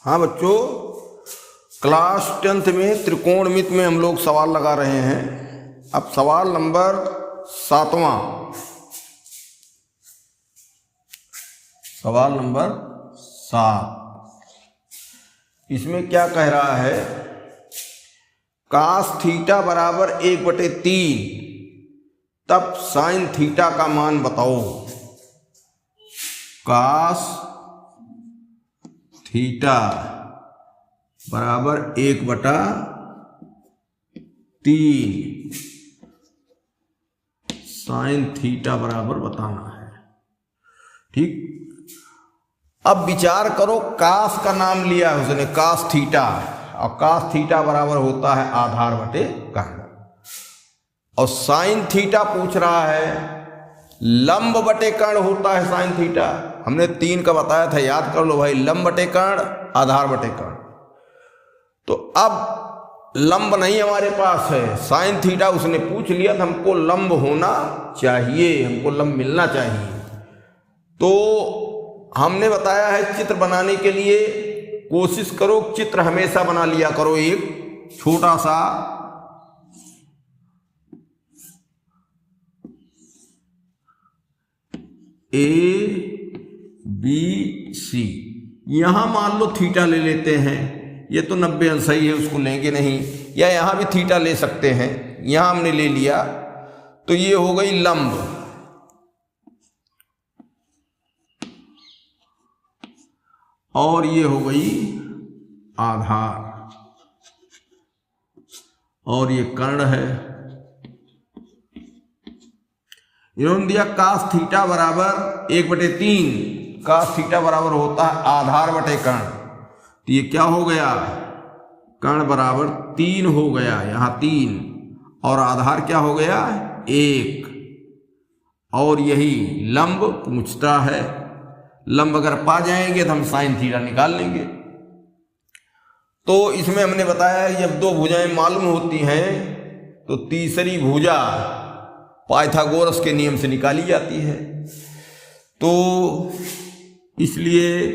हाँ बच्चों, class 10th में त्रिकोणमिति में हम लोग सवाल लगा रहे हैं। अब सवाल नंबर 7वां, सवाल नंबर 7, इसमें क्या कह रहा है? कास थीटा बराबर 1/3 तब साइन थीटा का मान बताओ। कास थीटा बराबर 1/3 साइन थीटा बराबर बताना है। ठीक, अब विचार करो, कास का नाम लिया है उसने, कास थीटा, और कास थीटा बराबर होता है आधार बटे कर्ण, और साइन थीटा पूछ रहा है, लंब बटे कर्ण होता है साइन थीटा। हमने 3 का बताया था, याद कर लो भाई, लंब बटे कर्ण, आधार बटे कर्ण। तो अब लंब नहीं हमारे पास है, साइन थीटा उसने पूछ लिया, तो हमको लंब होना चाहिए, हमको लंब मिलना चाहिए। तो हमने बताया है चित्र बनाने के लिए कोशिश करो, चित्र हमेशा बना लिया करो एक छोटा सा ABC। यहां मान लो थीटा ले लेते हैं, ये तो 90 अंश ही है, उसको लेंगे नहीं, या यहां भी थीटा ले सकते हैं, यहां हमने ले लिया, तो ये हो गई लंब, और ये हो गई आधार, और ये कर्ण है। इन्होंने दिया कास थीटा बराबर 1/3, कास थीटा बराबर होता है आधार बटे कर्ण, तो ये क्या हो गया? कर्ण बराबर 3 हो गया, यहां 3, और आधार क्या हो गया? 1। और यही लंब पूछता है, लंब अगर पा जाएंगे तो हम साइन थीटा निकाल लेंगे। तो इसमें हमने बताया जब 2 भुजाएं मालूम होती हैं तो तीसरी भुजा पाइथागोरस के नियम से निकाली जाती है। तो इसलिए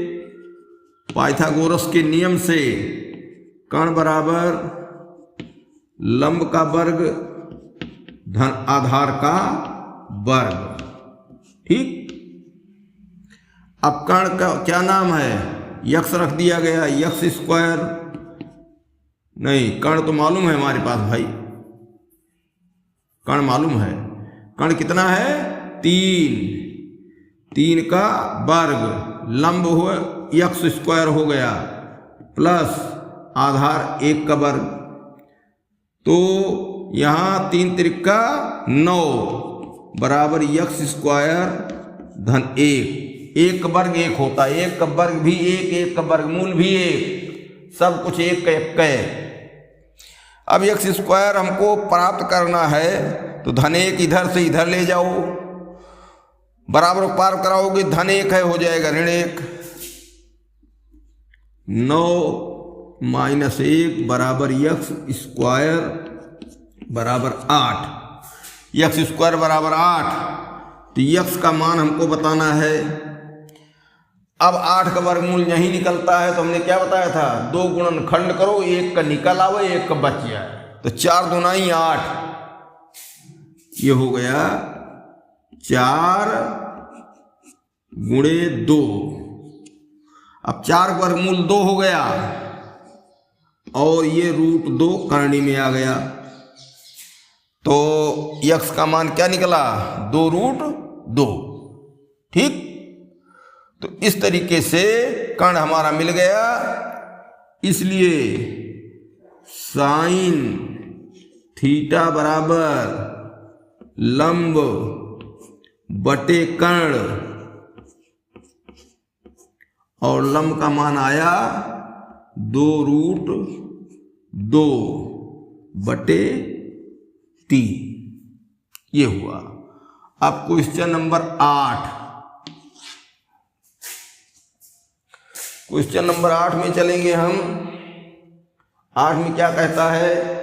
पाइथागोरस के नियम से कर्ण बराबर लंब का वर्ग धन आधार का वर्ग। ठीक, अब कर्ण का क्या नाम है? यक्स रख दिया गया, यक्स स्क्वायर। नहीं, कर्ण तो मालूम है हमारे पास भाई, कर्ण मालूम है। कर्ण कितना है? 3 का वर्ग, लंब हो यक्स स्क्वायर हो गया, प्लस आधार 1 का वर्ग। तो यहां 3 त्रिका 9 बराबर यक्स स्क्वायर धन 1 का वर्ग 1 होता है, 1 का वर्ग भी 1 का वर्गमूल भी 1, सब कुछ 1 का 1 है। अब यक्स स्क्वायर हमको प्राप्त करना है, तो धन 1 इधर से इधर ले जाओ, बराबर पार कराओगे, धन 1 है, हो जाएगा ऋण 1। 9 - 1 बराबर यक्स स्क्वायर बराबर 8, यक्स स्क्वायर बराबर 8, तो यक्स का मान हमको बताना है। अब 8 का वर्गमूल नहीं निकलता है, तो हमने क्या बताया था? 2 गुणनखंड करो, 1 का निकल आवे, 1 का बच जाए, तो 4 दूनी 8, ये हो गया 4 × 2। अब 4 वर्गमूल 2 हो गया, और ये √2 करणी में आ गया, तो यक्स का मान क्या निकला? 2√2। ठीक, तो इस तरीके से कर्ण हमारा मिल गया। इसलिए साइन थीटा बराबर लंब बटे कर्ण, और लंब का मान आया 2√2 बटे 3, ये हुआ। अब क्वेश्चन नंबर 8, क्वेश्चन नंबर 8 में चलेंगे हम। 8 में क्या कहता है?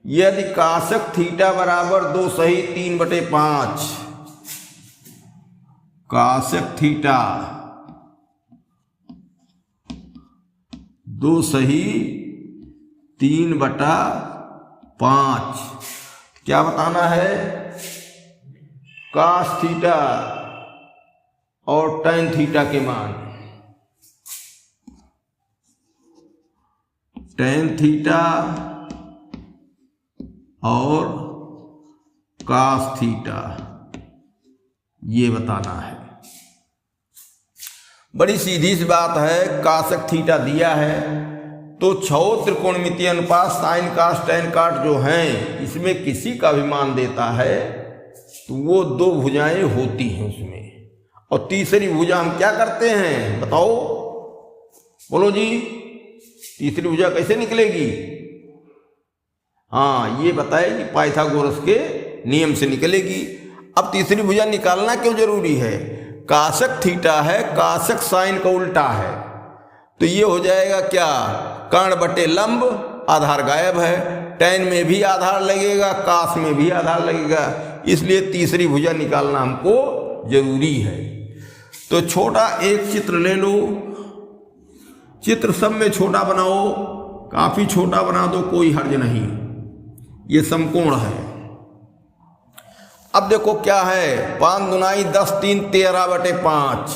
यदि कासक थीटा बराबर 2 सही 3/5, कासक थीटा 2 सही 3/5। क्या बताना है? cos थीटा और tan थीटा के मान। tan थीटा और cos थीटा ये बताना है। बड़ी सीधी सी बात है। कासक थीटा दिया है तो छओ त्रिकोणमितीय अनुपात साइन कास टैन काट जो हैं इसमें किसी का भी मान देता है तो वो 2 भुजाएं होती हैं उसमें। और तीसरी भुजा हम क्या करते हैं बताओ, बोलो जी, तीसरी भुजा कैसे निकलेगी? हाँ, ये बताएगी पाइथागोरस के नियम से निकलेगी। अब तीसरी भुजा निकालना क्यों जरूरी है? कासक थीटा है, कासक साइन का उल्टा है, तो ये हो जाएगा क्या? कर्ण बटे लंब, आधार गायब है। टैन में भी आधार लगेगा, कास में भी आधार लगेगा, इसलिए तीसरी भुजा निकालना हमको जरूरी है। तो छोटा एक चित्र ले लो, चित्र सब में छोटा बनाओ, काफी छोटा बना दो, कोई हर्ज नहीं। ये समकोण है। अब देखो क्या है, 5 दूनाई 10 3 13/5।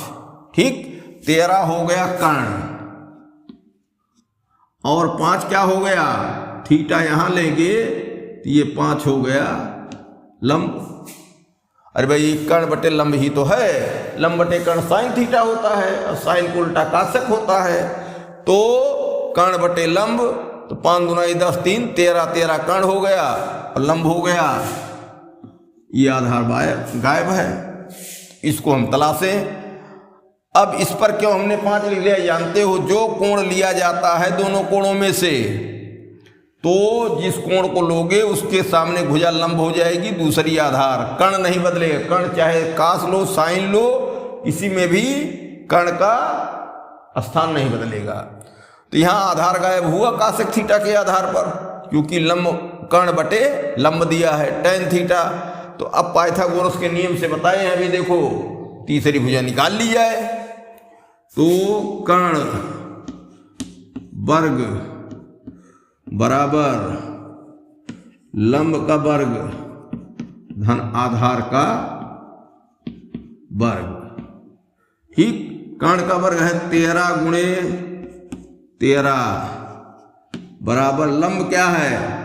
ठीक, 13 हो गया कर्ण और 5 क्या हो गया? थीटा यहां लेंगे तो ये 5 हो गया लंब। अरे भाई कर्ण बटे लंब ही तो है, लंब बटे कर्ण साइन थीटा होता है और साइन को उल्टा कासक होता है। तो कर्ण बटे लंब, तो 5 दूनाई 10 3 13 कर्ण हो गया और लंब हो गया। ये आधार गायब है, इसको हम तलाशें। अब इस पर क्यों हमने 5 लिख लिया? जानते हो, जो कोण लिया जाता है दोनों कोणों में से, तो जिस कोण को लोगे उसके सामने भुजा लंब हो जाएगी, दूसरी आधार। कर्ण नहीं बदलेगा, कर्ण चाहे कास लो साइन लो, किसी में भी कर्ण का स्थान नहीं बदलेगा। तो यहां आधार गायब हुआ कासक थीटा के आधार पर, क्योंकि लंब कर्ण बटे लंब दिया है टैन थीटा। तो अब पाइथागोरस के नियम से बताए हैं, अभी देखो तीसरी भुजा निकाल ली जाए तो कर्ण वर्ग बराबर लंब का वर्ग धन आधार का वर्ग। ठीक, कर्ण का वर्ग है 13 गुणे 13 बराबर लंब क्या है?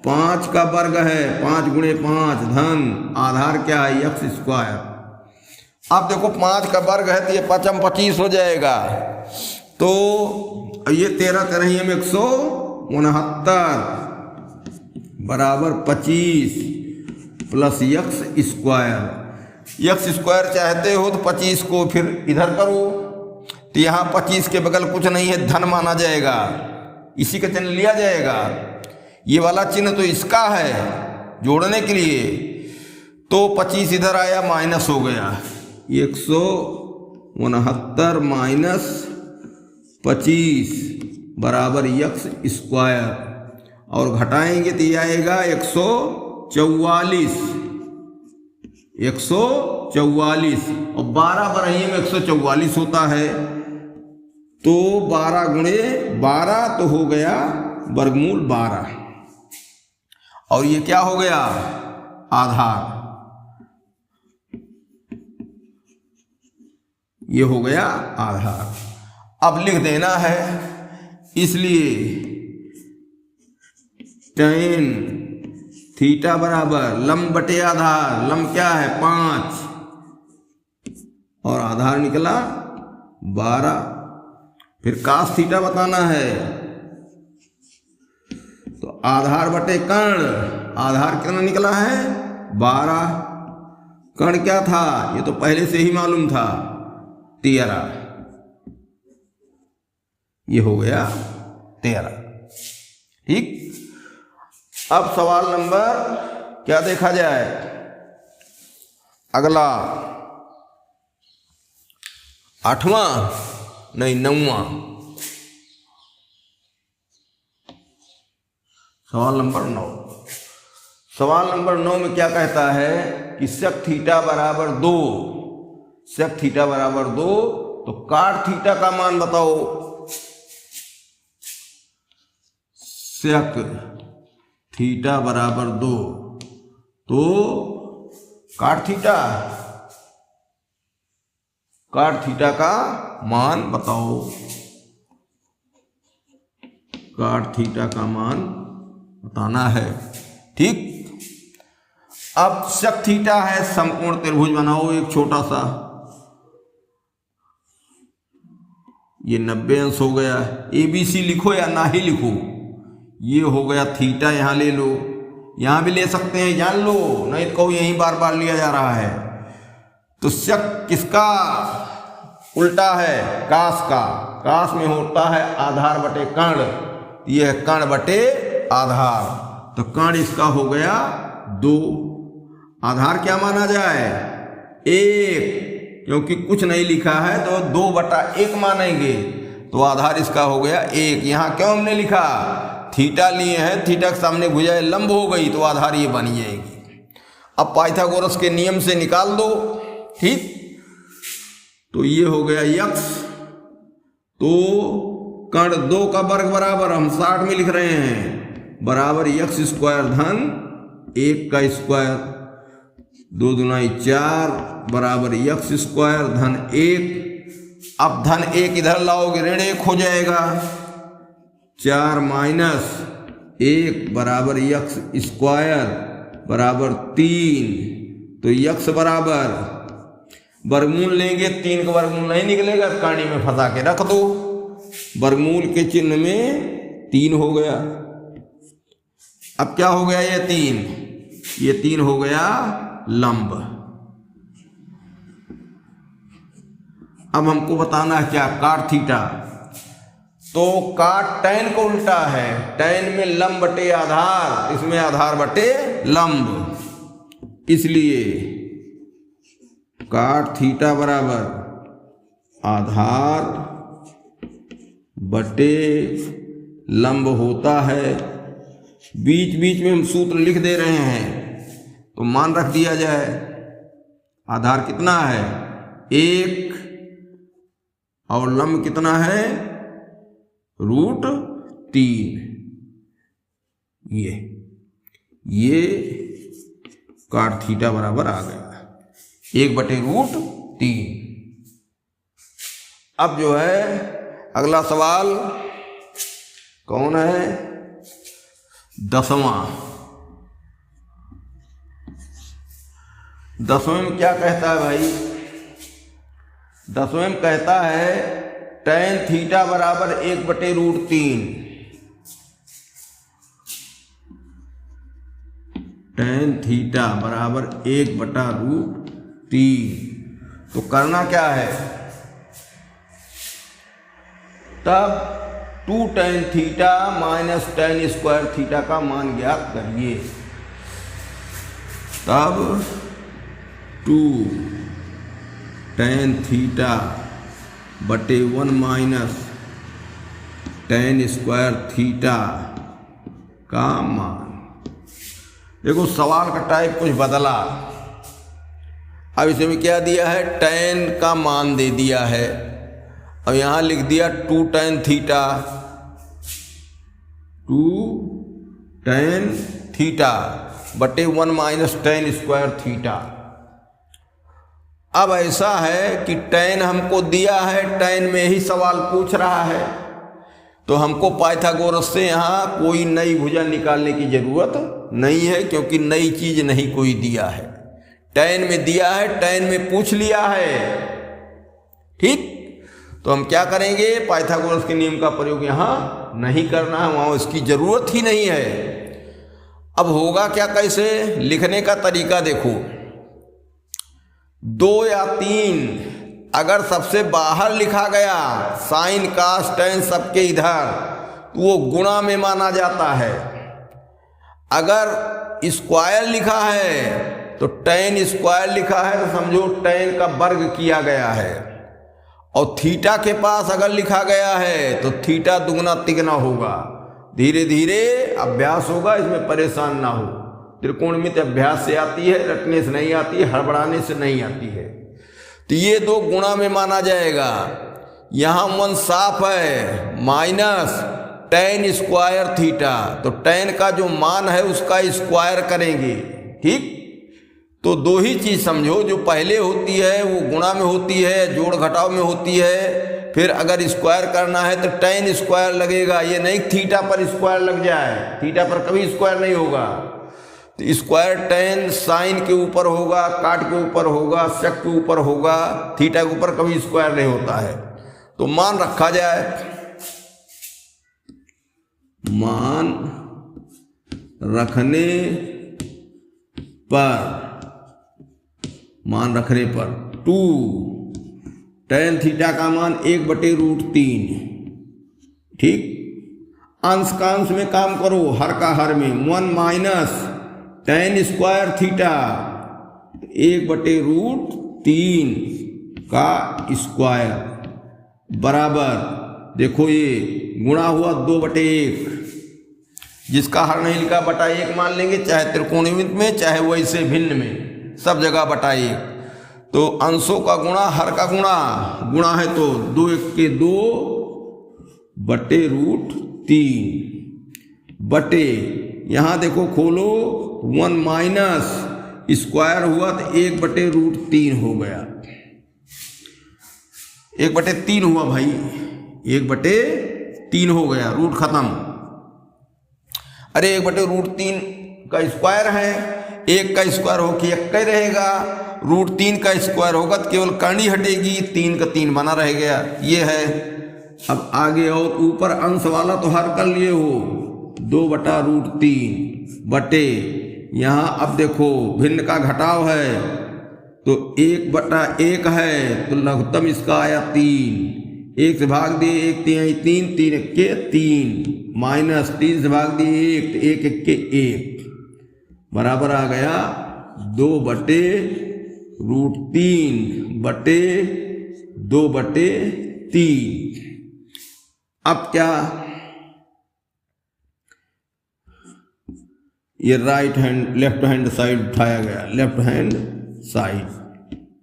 5 का वर्ग है, 5 गुणे 5 धन आधार क्या है? x²। अब देखो 5 का वर्ग है तो ये 5 25 हो जाएगा। तो ये 13 तरह हम 169 बराबर 25 प्लस x² चाहते हो तो 25 को फिर इधर करो, तो यहाँ 25 के बगल कुछ नहीं है, धन माना जाएगा, इसी का चिन्ह लिया जाएगा। ये वाला चिन्ह तो इसका है जोड़ने के लिए, तो 25 इधर आया माइनस हो गया, 169 माइनस 25 बराबर x², और घटाएंगे तो ये आएगा 144 और 12 बरही में 144 होता है। तो 12 गुणे 12 तो हो गया वर्गमूल 12, और ये क्या हो गया? आधार। ये हो गया आधार। अब लिख देना है, इसलिए tan थीटा बराबर लंब बटे आधार। लंब क्या है? 5 और आधार निकला 12। फिर कास थीटा बताना है, तो आधार बटे कर्ण, आधार कितना निकला है? 12। कर्ण क्या था? ये तो पहले से ही मालूम था, 13। ये हो गया 13। ठीक, अब सवाल नंबर क्या देखा जाए? अगला 8वां नहीं 9वां सवाल नंबर 9। सवाल नंबर 9 में क्या कहता है कि sec थीटा बराबर 2, sec थीटा बराबर 2, तो काट थीटा का मान बताओ। सेक थीटा बराबर 2, तो काट थीटा का मान बताओ। काट थीटा का मान बताना है। ठीक, अब सेक थीटा है, समकोण त्रिभुज बनाओ एक छोटा सा, ये 90 अंश हो गया। ABC लिखो या ना ही लिखो, ये हो गया थीटा, यहां ले लो, यहां भी ले सकते हैं, जान लो, नहीं तो कहो यहीं बार बार लिया जा रहा है। तो सेक किसका उल्टा है? कास का। कास में होता है आधार बटे कर्ण, यह है कर्ण बटे आधार, तो कर्ण इसका हो गया 2। आधार क्या माना जाए? 1, क्योंकि कुछ नहीं लिखा है तो 2/1 मानेंगे, तो आधार इसका हो गया 1। यहां क्यों हमने लिखा? थीटा लिए हैं, थीटा के सामने भुजा लंब हो गई तो आधार ये बन जाएगी। अब पाइथागोरस के नियम से निकाल दो। ठीक, तो ये हो गया x, तो कर्ण 2 का वर्ग बराबर, हम 60 में लिख रहे हैं, बराबर x² धन 1 का स्क्वायर, 2 दूनाई 4 बराबर x² धन 1। अब धन 1 इधर लाओगे ऋण 1 हो जाएगा, 4 माइनस 1 बराबर x² बराबर 3, तो x बराबर वर्गमूल लेंगे, 3 का वर्गमूल नहीं निकलेगा, कहानी में फंसा के रख दो, वर्गमूल के चिन्ह में 3 हो गया। अब क्या हो गया? ये 3 हो गया लंब। अब हमको बताना है क्या? काट थीटा, तो काट टैन को उल्टा है, टैन में लंब बटे आधार, इसमें आधार बटे लंब, इसलिए काट थीटा बराबर आधार बटे लंब होता है। बीच बीच में हम सूत्र लिख दे रहे हैं तो मान रख दिया जाए। आधार कितना है? 1, और लंब कितना है? √3। ये काट थीटा बराबर आ गया 1/√3। अब जो है अगला सवाल कौन है? 10वां। 10वें में क्या कहता है भाई? 10वें में कहता है tan थीटा बराबर 1/√3। tan थीटा बराबर 1/√3। तो करना क्या है? तब 2 tan theta minus tan² theta का मान ज्ञात करिए। तब 2 tan थीटा बटे 1 माइनस tan² थीटा का मान। देखो सवाल का टाइप कुछ बदला। अब इसमें क्या दिया है? tan का मान दे दिया है, अब यहां लिख दिया 2 tan थीटा, 2 tan थीटा बटे 1 माइनस tan² थीटा। अब ऐसा है कि tan हमको दिया है, tan में ही सवाल पूछ रहा है, तो हमको पाइथागोरस से यहाँ कोई नई भुजा निकालने की जरूरत नहीं है, क्योंकि नई चीज नहीं कोई दिया है। tan में दिया है, tan में पूछ लिया है। ठीक, तो हम क्या करेंगे? पाइथागोरस के नियम का प्रयोग यहाँ नहीं करना है, वहाँ इसकी जरूरत ही नहीं है। अब होगा क्या? कैसे लिखने का तरीका देखो। 2 या 3 अगर सबसे बाहर लिखा गया, साइन कास टैन सबके इधर, तो वो गुणा में माना जाता है। अगर स्क्वायर लिखा है तो tan² लिखा है तो समझो tan का वर्ग किया गया है। और थीटा के पास अगर लिखा गया है तो थीटा दुगना तिगना होगा। धीरे धीरे अभ्यास होगा, इसमें परेशान ना हो। त्रिकोणमिति अभ्यास से आती है, रटने से नहीं आती है, हड़बड़ाने से नहीं आती है। तो ये 2 गुणा में माना जाएगा। यहाँ 1 साफ है, माइनस tan स्क्वायर थीटा, तो tan का जो मान है उसका स्क्वायर करेंगे। ठीक, तो दो ही चीज समझो, जो पहले होती है वो गुणा में होती है, जोड़ घटाव में होती है। फिर अगर स्क्वायर करना है तो tan स्क्वायर लगेगा, ये नहीं थीटा पर स्क्वायर लग जाए, थीटा पर कभी स्क्वायर नहीं होगा। तो स्क्वायर tan साइन के ऊपर होगा, काट के ऊपर होगा, सेक के ऊपर होगा, थीटा के ऊपर कभी स्क्वायर नहीं होता है। तो मान रखा जाए, मान रखने पर 2 tan थीटा का मान 1/√3। ठीक, अंश का अंश में काम करो, हर का हर में 1 माइनस tan स्क्वायर थीटा 1/√3 का स्क्वायर बराबर, देखो ये गुणा हुआ 2/1, जिसका हर नहीं लिखा बटा 1 मान लेंगे, चाहे त्रिकोणमित में चाहे वैसे भिन्न में, सब जगह बटा 1। तो अंशों का गुणा, हर का गुणा है तो 2 1 के 2/√3 बटे, यहाँ देखो खोलो 1 माइनस स्क्वायर हुआ तो 1/√3 हो गया, 1/3 हुआ भाई, 1/3 हो गया, रूट खत्म। अरे 1/√3 का स्क्वायर है, 1 का स्क्वायर हो कि 1 का ही रहेगा, √3 का स्क्वायर होगा तो केवल करनी हटेगी, 3 का 3 बना रह गया, ये है। अब आगे और ऊपर अंश वाला तो हर कर लिए हो, 2/√3 बटे, यहाँ अब देखो भिन्न का घटाव है तो 1/1 है, तो लघुत्तम इसका आया 3, 1 से भाग दिए 1 3 3 के 3 माइनस 3 से भाग दिए 1 तो 1 1 के 1 बराबर आ गया 2/√3 बटे 2/3। अब क्या, ये लेफ्ट हैंड साइड उठाया गया, लेफ्ट हैंड साइड।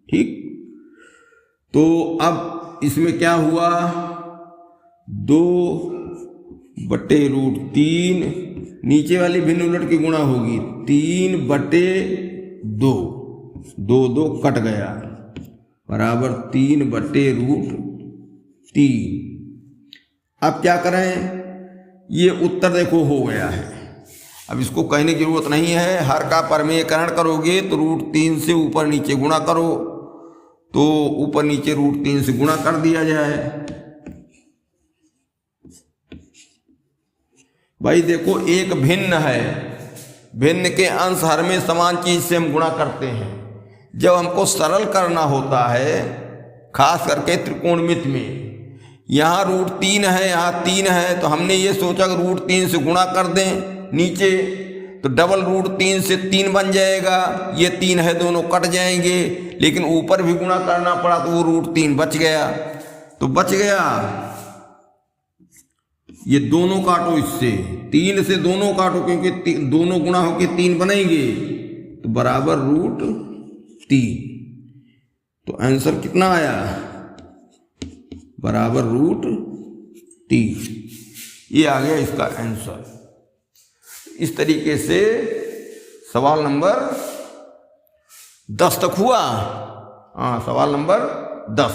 ठीक, तो अब इसमें क्या हुआ, 2/√3, नीचे वाली भिन्न उलट की गुणा होगी, 3/2, 2 कट गया बराबर 3/√3। अब क्या करें, ये उत्तर देखो हो गया है। अब इसको कहने की जरूरत नहीं है, हर का परमेयकरण करोगे तो √3 से ऊपर नीचे गुणा करो, तो ऊपर नीचे √3 से गुणा कर दिया जाए। भाई देखो एक भिन्न है, भिन्न के अंश हर में समान चीज से हम गुणा करते हैं। जब हमको सरल करना होता है, खास करके त्रिकोणमित में, यहाँ √3 है, यहाँ 3 है, तो हमने ये सोचा कि √3 से गुणा कर दें नीचे, तो डबल √3 से 3 बन जाएगा, ये 3 है दोनों कट जाएंगे, लेकिन ऊपर भी गुणा करना पड़ा तो वो √3 बच गया। तो बच गया, ये दोनों काटो, इससे 3 से दोनों काटो, क्योंकि दोनों गुणा होके 3 बनेंगे, तो बराबर √3। तो आंसर कितना आया, बराबर √3। ये आ गया इसका आंसर। इस तरीके से सवाल नंबर 10 तक हुआ। हाँ, सवाल नंबर 10।